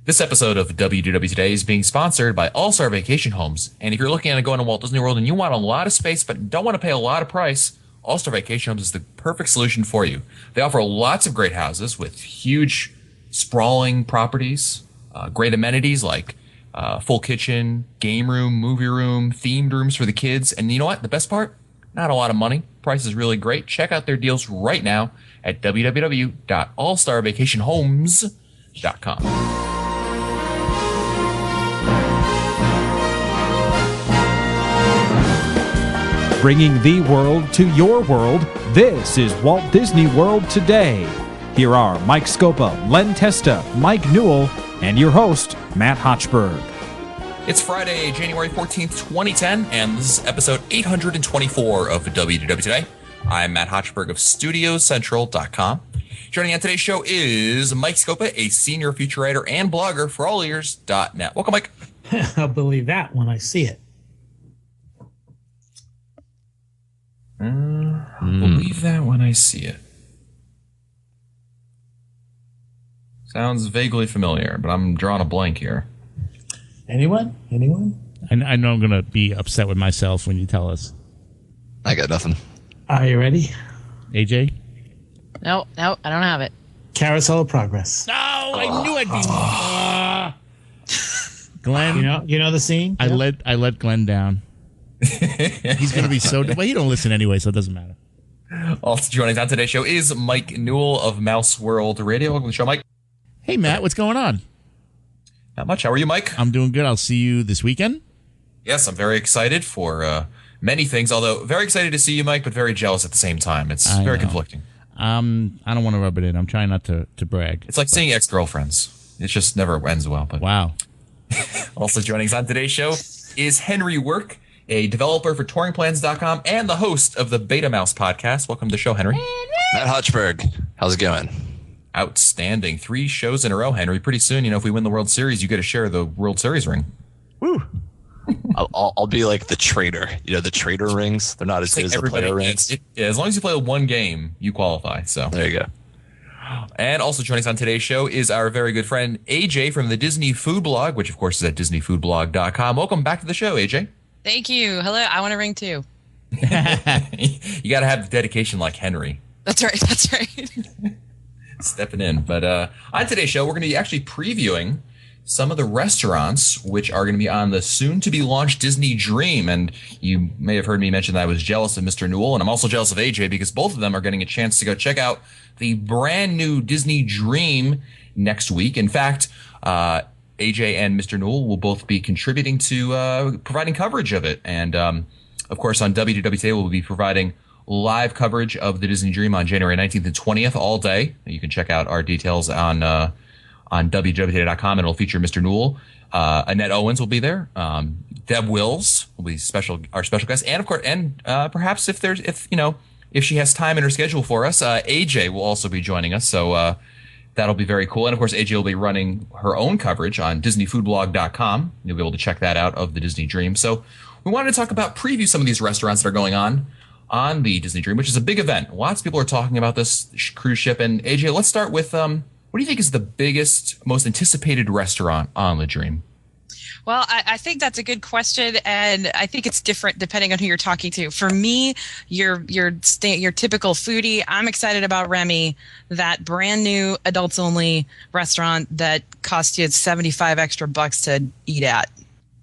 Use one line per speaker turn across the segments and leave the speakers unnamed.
This episode of WDW Today is being sponsored by All-Star Vacation Homes. And if you're looking at going to Walt Disney World and you want a lot of space but don't want to pay a lot of price, All-Star Vacation Homes is the perfect solution for you. They offer lots of great houses with huge, sprawling properties, great amenities like full kitchen, game room, movie room, themed rooms for the kids. And you know what? The best part? Not a lot of money. Price is really great. Check out their deals right now at www.allstarvacationhomes.com.
Bringing the world to your world, this is Walt Disney World Today. Here are Mike Scopa, Len Testa, Mike Newell, and your host, Matt Hochberg.
It's Friday, January 14th, 2010, and this is episode 824 of WDW Today. I'm Matt Hochberg of StudiosCentral.com. Joining on today's show is Mike Scopa, a senior feature writer and blogger for allears.net. Welcome, Mike.
I'll believe that when I see it.
I'll believe that when I see it. Sounds vaguely familiar, but I'm drawing a blank here.
Anyone?
I know I'm going to be upset with myself when you tell us.
I got nothing.
Are you ready?
AJ?
No, I don't have it.
Carousel of Progress.
No, I knew I'd be... Glenn?
You know the scene?
I let Glenn down. He's going to be so... Well, you don't listen anyway, so it doesn't matter.
Also joining us on today's show is Mike Newell of Mouse World Radio. Welcome to the show, Mike.
Hey, Matt, what's going on?
Not much. How are you, Mike?
I'm doing good. I'll see you this weekend.
Yes, I'm very excited for many things, although very excited to see you, Mike, but very jealous at the same time. It's very conflicting.
I don't want to rub it in. I'm trying not to brag.
It's like seeing ex-girlfriends. It just never ends well. But
wow.
Also joining us on today's show is Henry Work, a developer for touringplans.com and the host of the Beta Mouse podcast. Welcome to the show, Henry.
Matt Hochberg, how's it going?
Outstanding. 3 shows in a row, Henry. Pretty soon, if we win the World Series, you get to share the World Series ring.
Woo. I'll be like the trader. The trader rings. They're not as good as the player rings.
As long as you play one game, you qualify. So
there you go.
And also joining us on today's show is our very good friend AJ from the Disney Food Blog, which of course is at DisneyFoodBlog.com. Welcome back to the show, AJ.
Thank you. Hello. I want a ring too.
You got to have the dedication like Henry.
That's right.
Stepping in. But on today's show, we're going to be actually previewing some of the restaurants which are going to be on the soon-to-be-launched Disney Dream. And you may have heard me mention that I was jealous of Mr. Newell, and I'm also jealous of AJ because both of them are getting a chance to go check out the brand new Disney Dream next week. In fact, AJ and Mr. Newell will both be contributing to providing coverage of it. And, of course, on WDW Today, we'll be providing live coverage of the Disney Dream on January 19th and 20th all day. You can check out our details on WDWtoday.com, and it'll feature Mr. Newell. Annette Owens will be there. Deb Wills will be our special guest. And, of course, perhaps if she has time in her schedule for us, AJ will also be joining us. So, that'll be very cool. And, of course, AJ will be running her own coverage on DisneyFoodBlog.com. You'll be able to check that out of the Disney Dream. So we wanted to preview some of these restaurants that are going on the Disney Dream, which is a big event. Lots of people are talking about this cruise ship. And, AJ, let's start with what do you think is the biggest, most anticipated restaurant on the Dream?
Well, I think that's a good question, and I think it's different depending on who you're talking to. For me, your typical foodie, I'm excited about Remy, that brand new adults only restaurant that costs you $75 extra to eat at.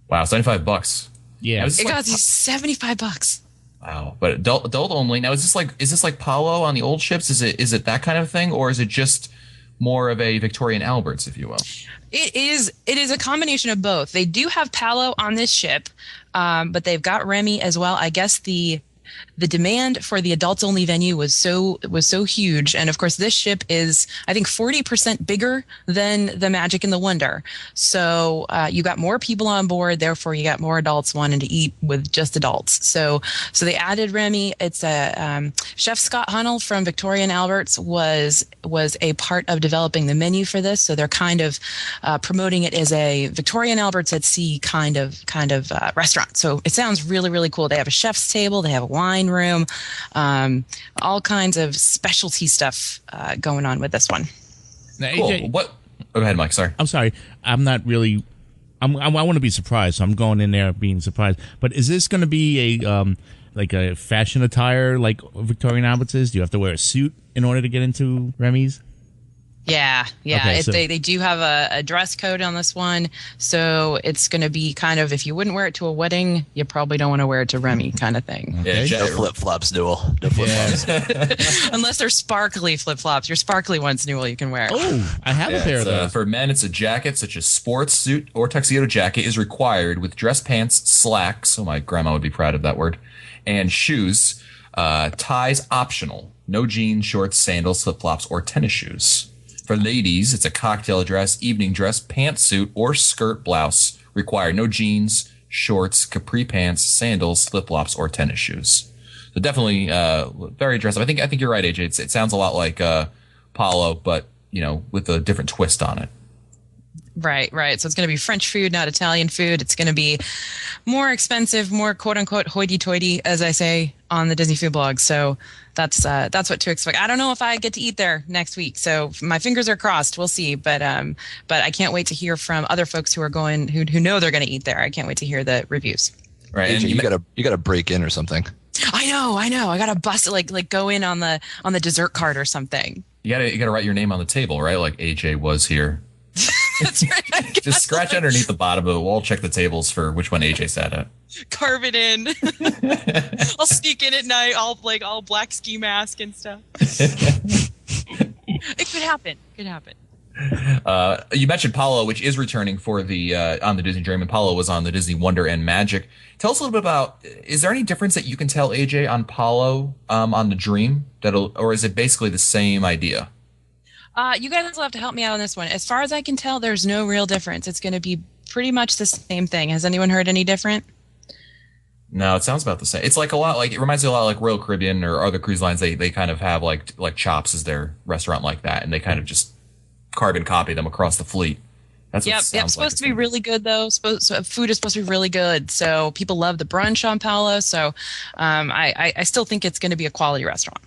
Wow, $75.
Yeah,
it costs you $75.
Wow, but adult only. Now, is this like Palo on the old ships? Is it that kind of thing, or is it just more of a Victorian Albert's, if you will?
It is a combination of both. They do have Palo on this ship, but they've got Remy as well. I guess the demand for the adults only venue was so huge, and of course this ship is, I think, 40% bigger than the Magic and the Wonder. So you got more people on board, therefore you got more adults wanting to eat with just adults. So they added Remy. It's a Chef Scott Hunnell from Victoria and Albert's was a part of developing the menu for this. So they're kind of promoting it as a Victoria and Albert's at sea kind of restaurant. So it sounds really, really cool. They have a chef's table. They have a wine room, all kinds of specialty stuff going on with this one.
Now,
Cool.
AJ,
Go ahead, Mike. Sorry.
I'm sorry. I'm not really. I want to be surprised, so I'm going in there being surprised. But is this going to be a like a fashion attire like Victorian Albert's is? Do you have to wear a suit in order to get into Remy's?
Yeah.
Okay, so-
They do have a dress code on this one, so it's going to be kind of, if you wouldn't wear it to a wedding, you probably don't want to wear it to Remy kind of thing.
Yeah,
No flip flops, Newell. No flip flops.
Unless they're sparkly flip flops. Your sparkly ones, Newell, you can wear.
Oh, I have a pair of those.
For men, it's a jacket such as sports suit or tuxedo jacket is required with dress pants, slacks. Oh, my grandma would be proud of that word. And shoes. Ties optional. No jeans, shorts, sandals, flip flops, or tennis shoes. For ladies, it's a cocktail dress, evening dress, pantsuit, or skirt blouse required. No jeans, shorts, capri pants, sandals, flip flops, or tennis shoes. So definitely very dress up. I think you're right, AJ. It sounds a lot like Palo, but with a different twist on it.
Right. So it's going to be French food, not Italian food. It's going to be more expensive, more quote unquote hoity-toity, as I say on the Disney Food Blog. So that's what to expect. I don't know if I get to eat there next week, so my fingers are crossed. We'll see. But I can't wait to hear from other folks who are going, who know they're going to eat there. I can't wait to hear the reviews.
Right.
AJ,
And
you gotta break in or something.
I know. I got to bust it, like go in on the dessert cart or something.
you gotta write your name on the table, right? Like AJ was here.
That's right.
Just scratch underneath the bottom of it. We'll check the tables for which one AJ sat at.
Carve it in. I'll sneak in at night, all black ski mask and stuff. It could happen.
You mentioned Palo, which is returning for the on the Disney Dream, and Palo was on the Disney Wonder and Magic. Tell us a little bit about. Is there any difference that you can tell, AJ, on Palo on the Dream, or is it basically the same idea?
You guys will have to help me out on this one. As far as I can tell, there's no real difference. It's going to be pretty much the same thing. Has anyone heard any different?
No, it sounds about the same. It's like it reminds me a lot like Royal Caribbean or other cruise lines. They kind of have like Chops as their restaurant like that, and they kind of just carbon copy them across the fleet. That's what it sounds
Yep.
like.
Supposed to be really good though. Food is supposed to be really good. So people love the brunch on Palo. So I still think it's going to be a quality restaurant.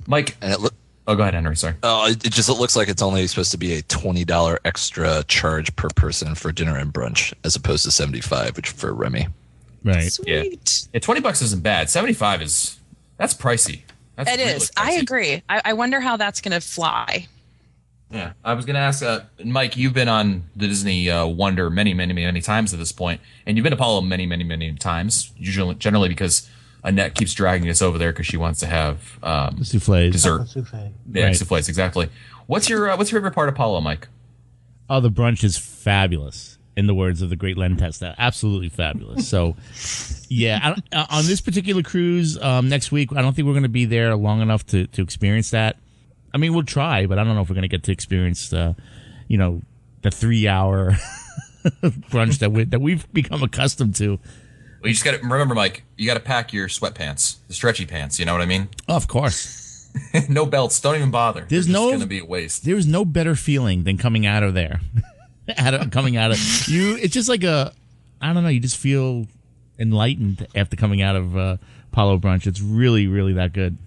Mike.
And
Oh, go ahead, Henry. Sorry.
it looks like it's only supposed to be a $20 extra charge per person for dinner and brunch, as opposed to $75, which for Remy.
Right.
Sweet.
Yeah, $20 isn't bad. $75 that's pricey. That's
It
really
is.
pricey.
I agree. I wonder how that's going to fly.
Yeah, I was going to ask Mike. You've been on the Disney Wonder many times at this point, and you've been to Palo many times. Generally because Annette keeps dragging us over there because she wants to have
The souffles.
dessert.
Souffle.
Yeah,
Right.
souffles, exactly. What's your favorite part of Palo, Mike?
Oh, the brunch is fabulous. In the words of the great Len Testa, absolutely fabulous. So, yeah, on this particular cruise next week, I don't think we're going to be there long enough to experience that. I mean, we'll try, but I don't know if we're going to get to experience the 3-hour brunch that we've become accustomed to.
Well, you just got to remember, Mike. You got to pack your sweatpants, the stretchy pants. You know what I mean?
Oh, of course.
No belts. Don't even bother.
There's
It's
no-
going to be a waste.
There's no better feeling than coming out of there. Coming out of you, it's just like I don't know. You just feel enlightened after coming out of Palo brunch. It's really, really that good.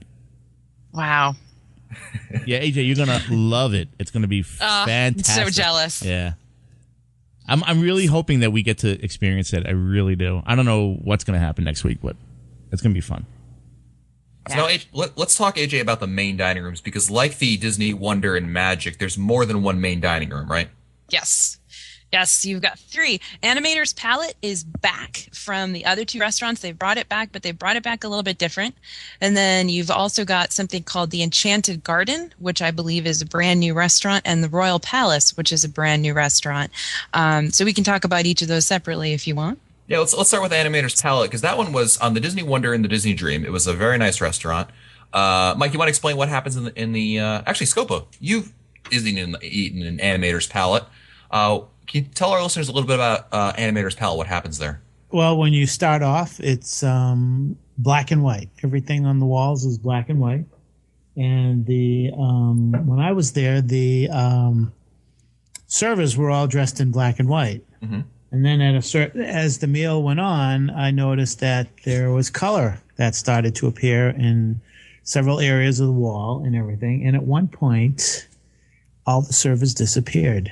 Wow.
Yeah, AJ, you're gonna love it. It's gonna be fantastic.
So jealous.
Yeah, I'm really hoping that we get to experience it. I really do. I don't know what's gonna happen next week, but it's gonna be fun.
So now, let's talk, AJ, about the main dining rooms, because like the Disney Wonder and Magic, there's more than one main dining room, right?
Yes, you've got 3. Animator's Palette is back from the other 2 restaurants. They've brought it back, but they brought it back a little bit different. And then you've also got something called the Enchanted Garden, which I believe is a brand new restaurant, and the Royal Palace, which is a brand new restaurant. So we can talk about each of those separately if you want.
Yeah, let's start with Animator's Palette, because that one was on the Disney Wonder and the Disney Dream. It was a very nice restaurant. Mike, you want to explain what happens in the actually, Scopo, you've eaten an Animator's Palette. Can you tell our listeners a little bit about Animator's Palette, what happens there?
Well, when you start off, it's black and white. Everything on the walls is black and white. And the when I was there, the servers were all dressed in black and white.
Mm-hmm.
And then as the meal went on, I noticed that there was color that started to appear in several areas of the wall and everything. And at one point, all the servers disappeared.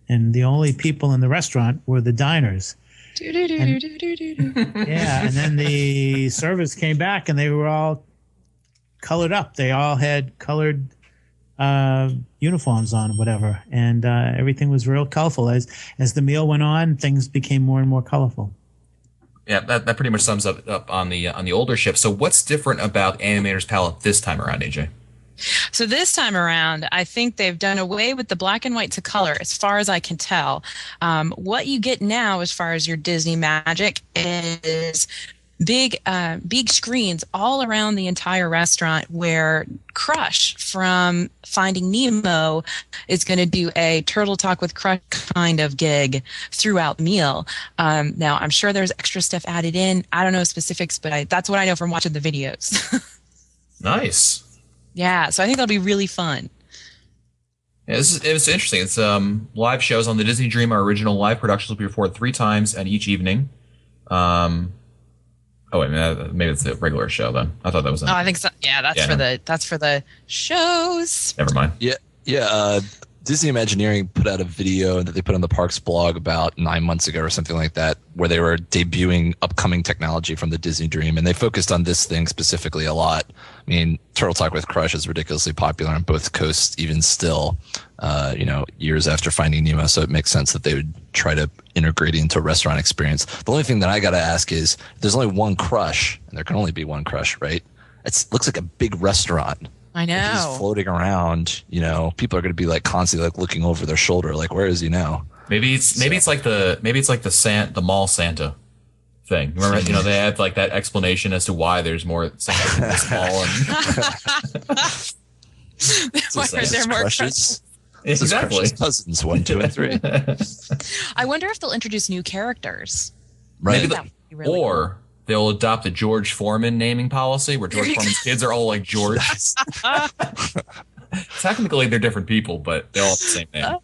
and the only people in the restaurant were the diners. Yeah, and then the servers came back, and they were all colored up. They all had colored uniforms on, or whatever, and everything was real colorful. As the meal went on, things became more and more colorful.
Yeah, that pretty much sums up on the older ship. So what's different about Animator's palette this time around, AJ?
So this time around, I think they've done away with the black and white to color, as far as I can tell. What you get now, as far as your Disney magic, is big screens all around the entire restaurant where Crush from Finding Nemo is going to do a Turtle Talk with Crush kind of gig throughout the meal. Now, I'm sure there's extra stuff added in. I don't know specifics, but that's what I know from watching the videos.
Nice.
Yeah, so I think that'll be really fun.
Yeah, it's interesting. It's live shows on the Disney Dream. Our original live productions will be recorded 3 times and each evening. Oh wait, maybe it's the regular show then. I thought that was.
I think so. Yeah, that's for the shows.
Never mind.
Yeah. Disney Imagineering put out a video that they put on the parks blog about 9 months ago or something like that, where they were debuting upcoming technology from the Disney Dream, and they focused on this thing specifically a lot. I mean, Turtle Talk with Crush is ridiculously popular on both coasts, even still, years after Finding Nemo. So it makes sense that they would try to integrate it into a restaurant experience. The only thing that I got to ask is, there's only one Crush, and there can only be one Crush, right? It looks like a big restaurant.
I know.
If he's floating around, people are going to be like constantly like looking over their shoulder, like, where is he now?
Maybe it's like the mall Santa thing. Remember, they had like that explanation as to why there's more Santa in this mall.
Why are there more crushes?
Exactly.
Crush's cousins 1, 2, and 3.
I wonder if they'll introduce new characters.
Right.
Or they'll adopt the George Foreman naming policy, where George Foreman's kids are all like George. Technically, they're different people, but they all have the same name.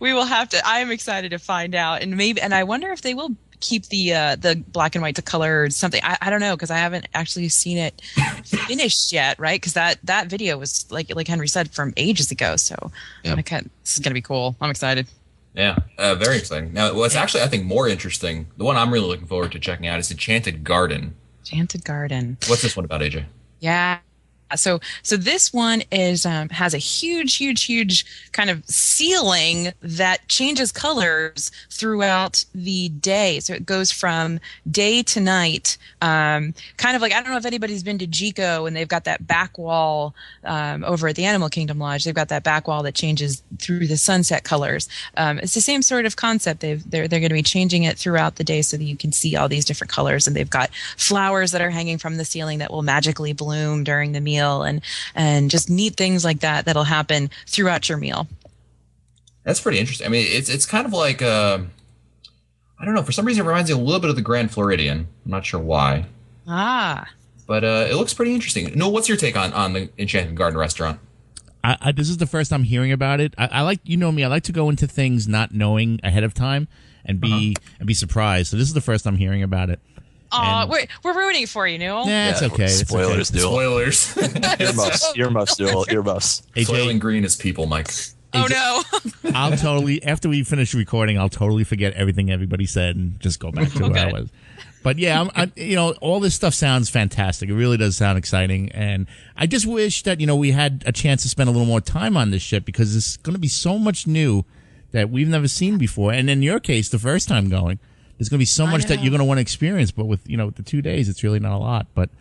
We will have to. I am excited to find out, and I wonder if they will keep the black and white to color or something. I don't know, because I haven't actually seen it finished yet, right? Because that video was like Henry said, from ages ago. So
Yep.
This is gonna be cool. I'm excited.
Yeah, very exciting. Now, what's actually, I think, more interesting, the one I'm really looking forward to checking out is Enchanted Garden.
Enchanted Garden.
What's this one about, AJ?
Yeah. So this one is has a huge kind of ceiling that changes colors throughout the day. So it goes from day to night. Kind of like, I don't know if anybody's been to Jico, and they've got that back wall over at the Animal Kingdom Lodge. They've got that back wall that changes through the sunset colors. It's the same sort of concept. They're going to be changing it throughout the day so that you can see all these different colors. And they've got flowers that are hanging from the ceiling that will magically bloom during the meal. And just neat things like that'll happen throughout your meal.
That's pretty interesting. I mean, it's kind of like I don't know. For some reason, it reminds me a little bit of the Grand Floridian. I'm not sure why. But it looks pretty interesting. Noel, what's your take on the Enchanted Garden restaurant?
This is the first I'm hearing about it. I like, me, I like to go into things not knowing ahead of time and be surprised. So this is the first I'm hearing about it.
We're ruining it for you, Newell.
Nah, it's okay.
Spoilers, Newell.
Spoilers.
Earmuffs, Newell. Earmuffs.
Soiling green is people, Mike.
Oh no!
I'll totally, after we finish recording, I'll totally forget everything everybody said and just go back to where I was. But yeah, all this stuff sounds fantastic. It really does sound exciting, and I just wish that we had a chance to spend a little more time on this ship, because it's going to be so much new that we've never seen before. And in your case, the first time going, there's going to be so much that you're going to want to experience. But with the 2 days, it's really not a lot. But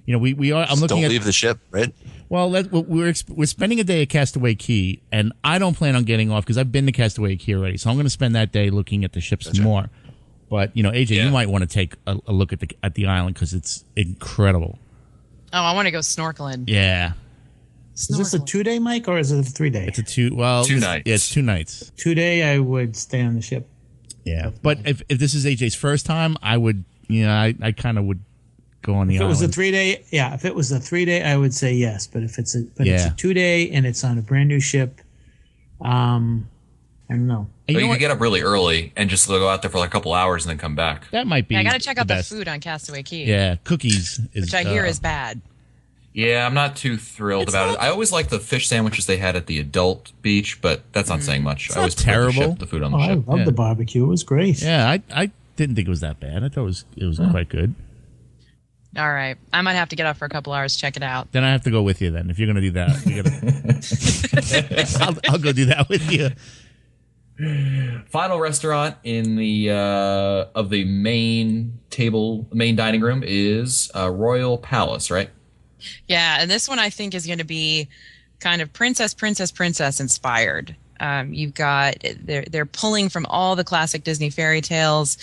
we are. I'm looking
Don't
at.
leave the ship, right?
Well, we're spending a day at Castaway Cay, and I don't plan on getting off because I've been to Castaway Cay already. So I'm going to spend that day looking at the ships more. But AJ, you might want to take a look at the island, because it's incredible.
Oh, I want to go snorkeling.
Yeah.
Is this a 2-day, Mike, or is it a 3-day?
It's a 2 nights. Yeah, it's 2 nights.
2-day, I would stay on the ship.
Yeah, but if this is AJ's first time, I would, I kind of would go on the island.
If it was a 3-day, if it was a 3-day, I would say yes. But if it's a 2-day and it's on a brand new ship, I don't know.
You could get up really early and just go out there for like a couple hours and then come back.
That might be.
I got to check out the
best.
food on Castaway Cay.
Yeah, cookies is
which I hear is bad.
Yeah, I'm not too thrilled about it. I always like the fish sandwiches they had at the adult beach, but that's not saying much. I always
not
prefer
terrible.
The food on the
I
ship.
love the barbecue. It was great.
Yeah, I didn't think it was that bad. I thought it was quite good.
All right. I might have to get up for a couple hours, check it out.
Then I have to go with you. Then if you're going to do that, I'll go do that with you.
Final restaurant in the of the main dining room is Royal Palace, right?
Yeah, and this one I think is going to be kind of princess inspired. You've got they're pulling from all the classic Disney fairy tales.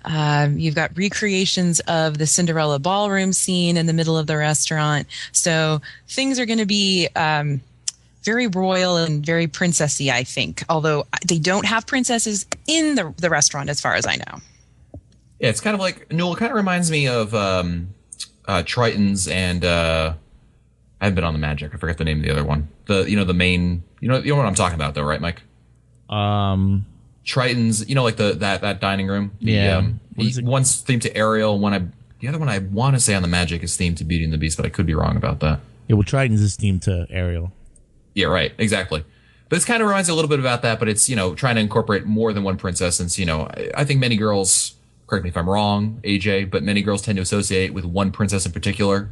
You've got recreations of the Cinderella ballroom scene in the middle of the restaurant. So things are going to be very royal and very princessy, I think. Although they don't have princesses in the restaurant, as far as I know.
Yeah, it's kind of like Newell. It kind of reminds me of Triton's and I haven't been on the Magic. I forget the name of the other one. The main. You know what I'm talking about, though, right, Mike? Triton's. Like that dining room. One's themed to Ariel. The other one I want to say on the Magic is themed to Beauty and the Beast, but I could be wrong about that.
Yeah, well, Triton's is themed to Ariel.
Yeah, right. Exactly. But this kind of reminds me a little bit about that, but it's, trying to incorporate more than one princess since, I think many girls, correct me if I'm wrong, AJ, but many girls tend to associate with one princess in particular.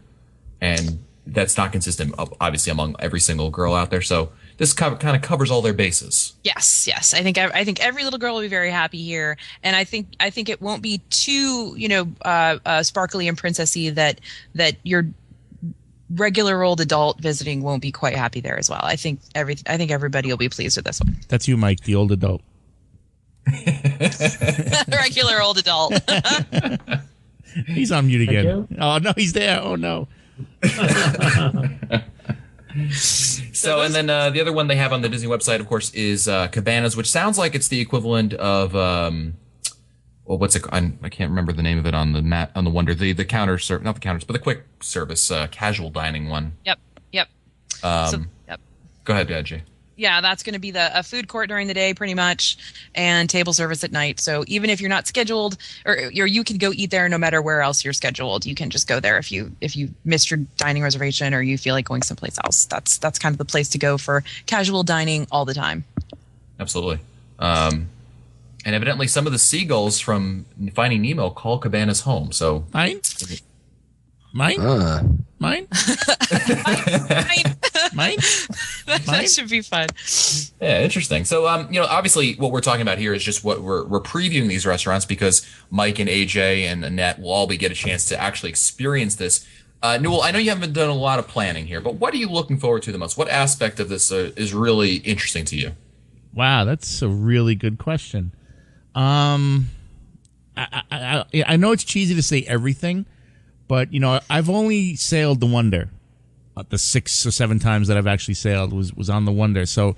And that's not consistent, obviously, among every single girl out there. So this kind of covers all their bases.
Yes. I think every little girl will be very happy here, and I think it won't be too sparkly and princessy that your regular old adult visiting won't be quite happy there as well. I think everybody will be pleased with this one.
That's you, Mike, the old adult.
Regular old adult.
He's on mute again.
you.
Oh no, he's there. Oh no.
So, and then the other one they have on the Disney website, of course, is Cabanas, which sounds like it's the equivalent of what's it? I can't remember the name of it on the Wonder. The counter service, not the counters, but the quick service casual dining one.
Yep.
Yep. Go ahead, Jay.
Yeah, that's going to be a food court during the day, pretty much, and table service at night. So even if you're not scheduled, or you can go eat there no matter where else you're scheduled. You can just go there if you missed your dining reservation or you feel like going someplace else. That's kind of the place to go for casual dining all the time.
Absolutely. And evidently, some of the seagulls from Finding Nemo call Cabanas home. So
Mine. Mine.
Mine? That should be fun.
Yeah, interesting. So, obviously, what we're talking about here is just what we're previewing these restaurants because Mike and AJ and Annette will all get a chance to actually experience this. Newell, I know you haven't done a lot of planning here, but what are you looking forward to the most? What aspect of this is really interesting to you?
Wow, that's a really good question. I know it's cheesy to say everything, but I've only sailed the Wonder. The 6 or 7 times that I've actually sailed was on the Wonder. So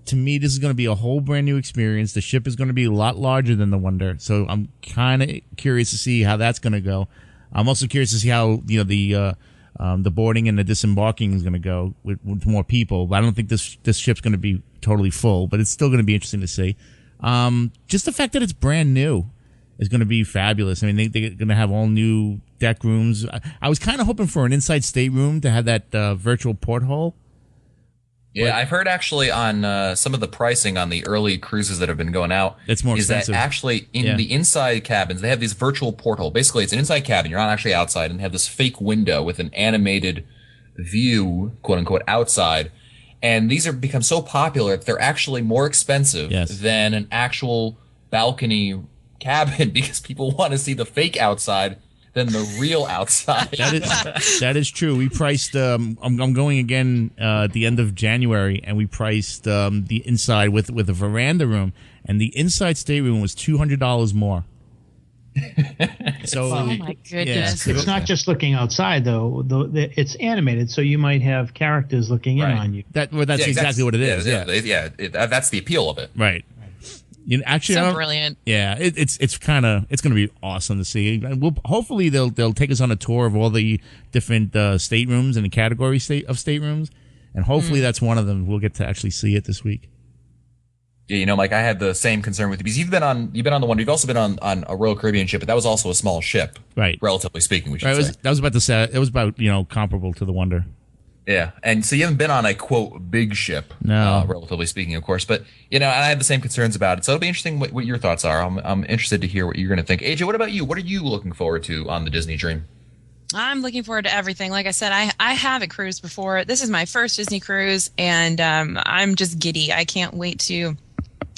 to me, this is going to be a whole brand new experience. The ship is going to be a lot larger than the Wonder. So I'm kind of curious to see how that's going to go. I'm also curious to see how the boarding and the disembarking is going to go with more people. But I don't think this ship's going to be totally full, but it's still going to be interesting to see. Just the fact that it's brand new is going to be fabulous. I mean, they're going to have all new deck rooms. I was kind of hoping for an inside stateroom to have that virtual porthole.
Yeah, I've heard actually on some of the pricing on the early cruises that have been going out.
It's more expensive.
That actually in the inside cabins, they have these virtual porthole. Basically, it's an inside cabin. You're not actually outside, and they have this fake window with an animated view, quote unquote, outside. And these have become so popular that they're actually more expensive than an actual balcony cabin because people want to see the fake outside than the real outside.
That is true. We priced. I'm going again at the end of January, and we priced the inside with a veranda room, and the inside stateroom was $200 more. So,
oh my goodness!
It's not just looking outside though. It's animated, so you might have characters looking in on you.
That's exactly what it is.
That's the appeal of it.
Right. Actually,
so brilliant.
Yeah, it's going to be awesome to see. Hopefully they'll take us on a tour of all the different staterooms and the category of staterooms, and hopefully that's one of them. We'll get to actually see it this week.
Yeah, Mike, I had the same concern with you because you've been on the one. You've also been on a Royal Caribbean ship, but that was also a small ship,
right?
Relatively speaking, we should say.
That was about to say it was about comparable to the Wonder.
Yeah, and so you haven't been on a quote big ship,
No.
relatively speaking, of course. But and I have the same concerns about it. So it'll be interesting what your thoughts are. I'm interested to hear what you're going to think. AJ, what about you? What are you looking forward to on the Disney Dream?
I'm looking forward to everything. Like I said, I haven't cruised before. This is my first Disney cruise, and I'm just giddy. I can't wait to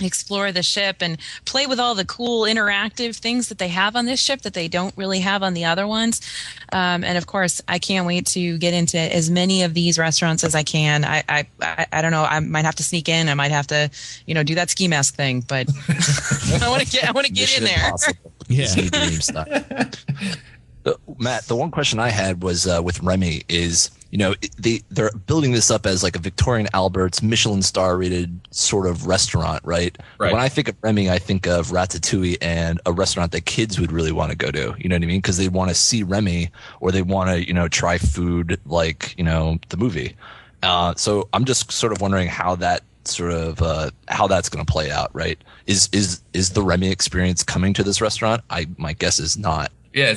explore the ship and play with all the cool interactive things that they have on this ship that they don't really have on the other ones. And of course, I can't wait to get into as many of these restaurants as I can. I don't know. I might have to sneak in. I might have to, do that ski mask thing. But I want to get
Mission
in there.
Impossible.
Yeah.
Disney Dream stuff. Matt, the one question I had was with Remy is, they're building this up as like a Victorian Albert's Michelin star rated sort of restaurant, right?
Right.
When I think of Remy, I think of Ratatouille and a restaurant that kids would really want to go to. You know what I mean? Because they want to see Remy or they want to, try food like, the movie. So I'm just sort of wondering how that how that's going to play out, right? Is the Remy experience coming to this restaurant? My guess is not.
Yeah,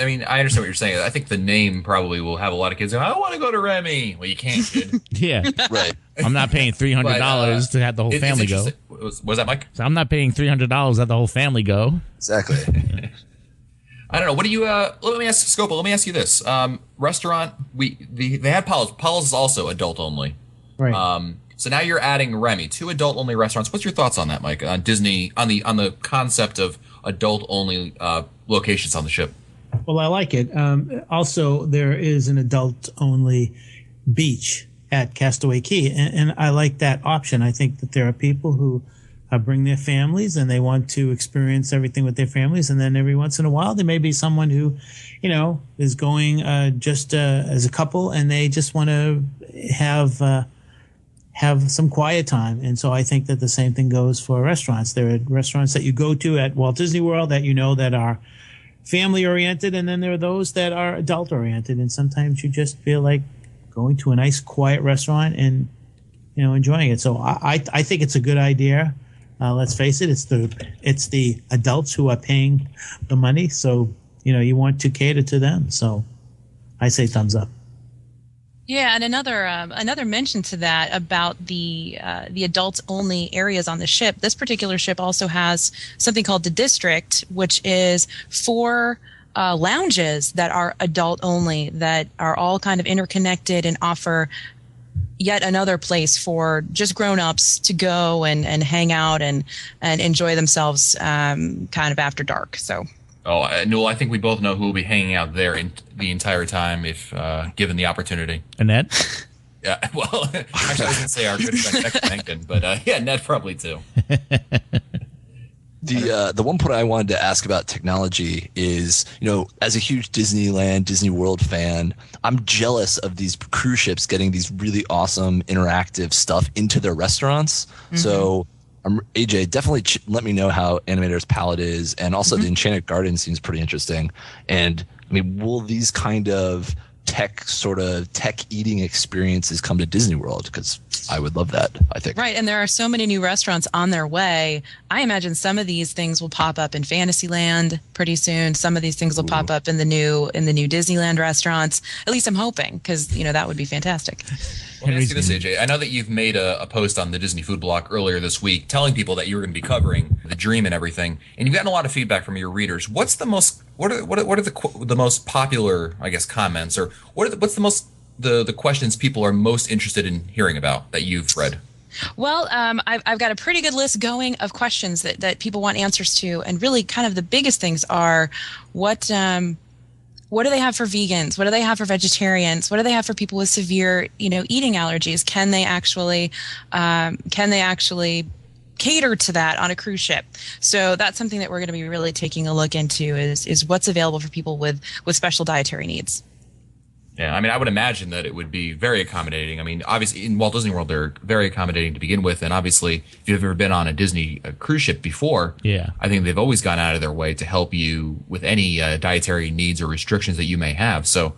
I mean, I understand what you're saying. I think the name probably will have a lot of kids going, I want to go to Remy. Well, you can't, kid.
Yeah.
Right.
I'm not paying $300 to have the whole family go.
Was that Mike?
So I'm not paying $300 to have the whole family go.
Exactly.
I don't know. What do you? Let me ask Scopa. Let me ask you this. Restaurant. They had Paula's. Paula's is also adult only.
Right.
So now you're adding Remy, 2 adult only restaurants. What's your thoughts on that, Mike? On Disney, on the concept of adult only locations on the ship.
Well, I like it. Also, there is an adult-only beach at Castaway Cay, and I like that option. I think that there are people who bring their families and they want to experience everything with their families, and then every once in a while there may be someone who, is going just as a couple, and they just want to have some quiet time. And so I think that the same thing goes for restaurants. There are restaurants that you go to at Walt Disney World that that are family oriented, and then there are those that are adult oriented. And sometimes you just feel like going to a nice quiet restaurant and enjoying it. So I think it's a good idea. Let's face it, it's the adults who are paying the money. So you want to cater to them. So I say thumbs up.
Yeah, and another mention to that about the adults only areas on the ship. This particular ship also has something called the District, which is 4 lounges that are adult only, that are all kind of interconnected and offer yet another place for just grown-ups to go and hang out and enjoy themselves kind of after dark. So.
Oh, Newell, I think we both know who will be hanging out there the entire time if given the opportunity.
Annette?
Yeah, well, actually, I was going to say our good friend Beck Mencken, but yeah, Ned probably too.
The one point I wanted to ask about technology is, as a huge Disneyland, Disney World fan, I'm jealous of these cruise ships getting these really awesome interactive stuff into their restaurants. Mm-hmm. So AJ, definitely let me know how Animator's Palette is, and also the Enchanted Garden seems pretty interesting. And I mean, will these kind of tech eating experiences come to Disney World? Because I would love that, I think.
Right, and there are so many new restaurants on their way. I imagine some of these things will pop up in Fantasyland pretty soon. Some of these things will pop up in the new Disneyland restaurants. At least I'm hoping, because that would be fantastic.
Let me ask you this, AJ. I know that you've made a post on the Disney Food Block earlier this week telling people that you were going to be covering the Dream and everything, and you've gotten a lot of feedback from your readers. What's the most what are the most popular, I guess, comments, or what's the questions people are most interested in hearing about that you've read?
Well, I've got a pretty good list going of questions that people want answers to, and really kind of the biggest things are what do they have for vegans? What do they have for vegetarians? What do they have for people with severe, eating allergies? Can they actually cater to that on a cruise ship? So that's something that we're going to be really taking a look into is what's available for people with special dietary needs.
Yeah, I mean, I would imagine that it would be very accommodating. I mean, obviously, in Walt Disney World, they're very accommodating to begin with. And obviously, if you've ever been on a Disney cruise ship before,
yeah,
I think they've always gone out of their way to help you with any dietary needs or restrictions that you may have. So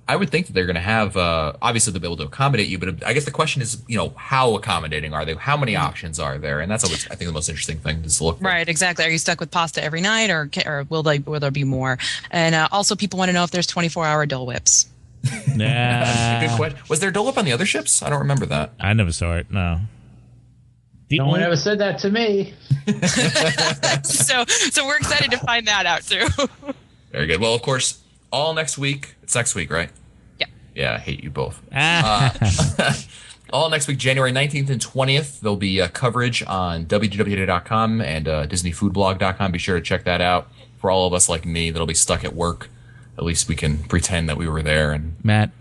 I would think that they're going to have, obviously, they'll be able to accommodate you. But I guess the question is, how accommodating are they? How many options are there? And that's always, I think, the most interesting thing to look for.
Right, exactly. Are you stuck with pasta every night, or will there be more? And also, people want to know if there's 24-hour Dole Whips.
Nah,
Good question. Was there Dole Whip on the other ships? I don't remember that.
I never saw it. No.
No one ever said that to me.
So we're excited to find that out too.
Very good. Well, of course, all next week. It's next week, right?
Yeah.
Yeah, I hate you both. All next week, January 19th and 20th, there'll be coverage on WDWtoday.com and DisneyFoodBlog.com. Be sure to check that out. For all of us like me that'll be stuck at work, at least we can pretend that we were there. And
Matt,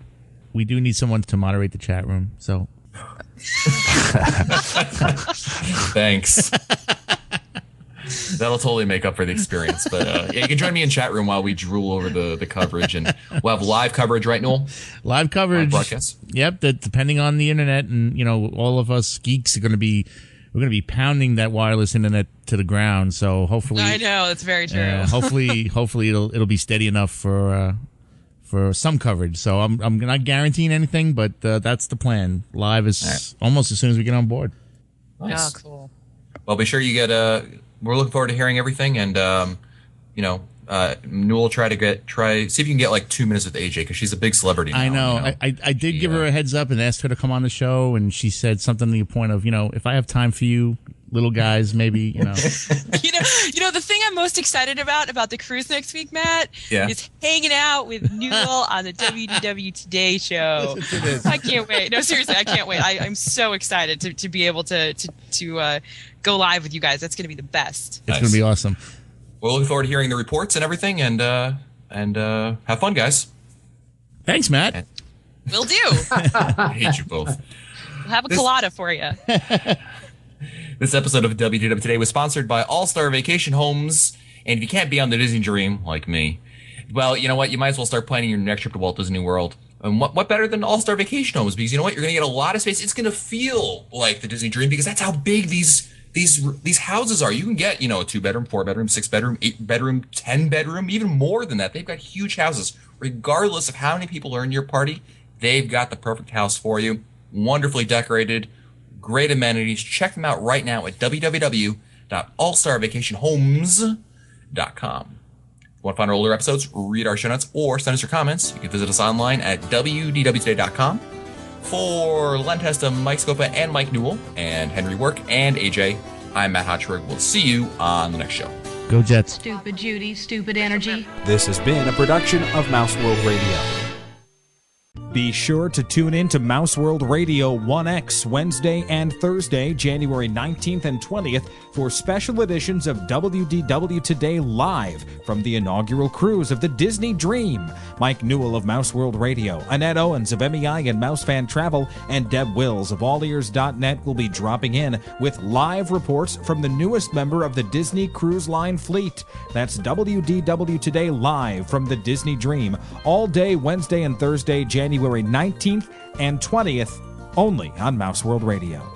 we do need someone to moderate the chat room. So
thanks. That'll totally make up for the experience. But yeah, you can join me in chat room while we drool over the coverage, and we'll have live coverage, right, Noel?
live coverage,
broadcasts.
Yep. That depending on the internet, and all of us geeks are going to be. We're going to be pounding that wireless internet to the ground. So hopefully,
I know that's very true.
hopefully it'll be steady enough for some coverage. So I'm not guaranteeing anything, but that's the plan. Live is almost as soon as we get on board.
Nice.
Oh, cool.
Well, be sure you get. We're looking forward to hearing everything, and Newell see if you can get like 2 minutes with AJ because she's a big celebrity now.
I know. I did give her a heads up and asked her to come on the show, and she said something to the point of, if I have time for you, little guys, maybe,
the thing I'm most excited about the cruise next week, Matt, is hanging out with Newell on the WDW Today show. I can't wait. No, seriously, I can't wait. I'm so excited to be able to go live with you guys. That's going to be the best.
It's going to be awesome.
We're looking forward to hearing the reports and everything, and have fun, guys.
Thanks, Matt.
Will do.
I hate you both.
We'll have a colada for you.
This episode of WDW Today was sponsored by All-Star Vacation Homes, and if you can't be on the Disney Dream like me, well, you know what? You might as well start planning your next trip to Walt Disney World. And what better than All-Star Vacation Homes? Because you know what? You're going to get a lot of space. It's going to feel like the Disney Dream because that's how big these houses are. You can get, a 2-bedroom, 4-bedroom, 6-bedroom, 8-bedroom, 10-bedroom, even more than that. They've got huge houses. Regardless of how many people are in your party, they've got the perfect house for you. Wonderfully decorated, great amenities. Check them out right now at www.allstarvacationhomes.com. If you want to find our older episodes, read our show notes, or send us your comments, you can visit us online at wdwtoday.com. For Len Testa, Mike Scopa, and Mike Newell, and Henry Work, and AJ, I'm Matt Hotchberg. We'll see you on the next show.
Go Jets.
Stupid Judy, stupid energy.
This has been a production of Mouse World Radio. Be sure to tune in to Mouse World Radio 1X Wednesday and Thursday, January 19th and 20th for special editions of WDW Today Live from the inaugural cruise of the Disney Dream. Mike Newell of Mouse World Radio, Annette Owens of MEI and Mouse Fan Travel, and Deb Wills of AllEars.net will be dropping in with live reports from the newest member of the Disney Cruise Line fleet. That's WDW Today Live from the Disney Dream, all day Wednesday and Thursday, January 19th and 20th, only on Mouse World Radio.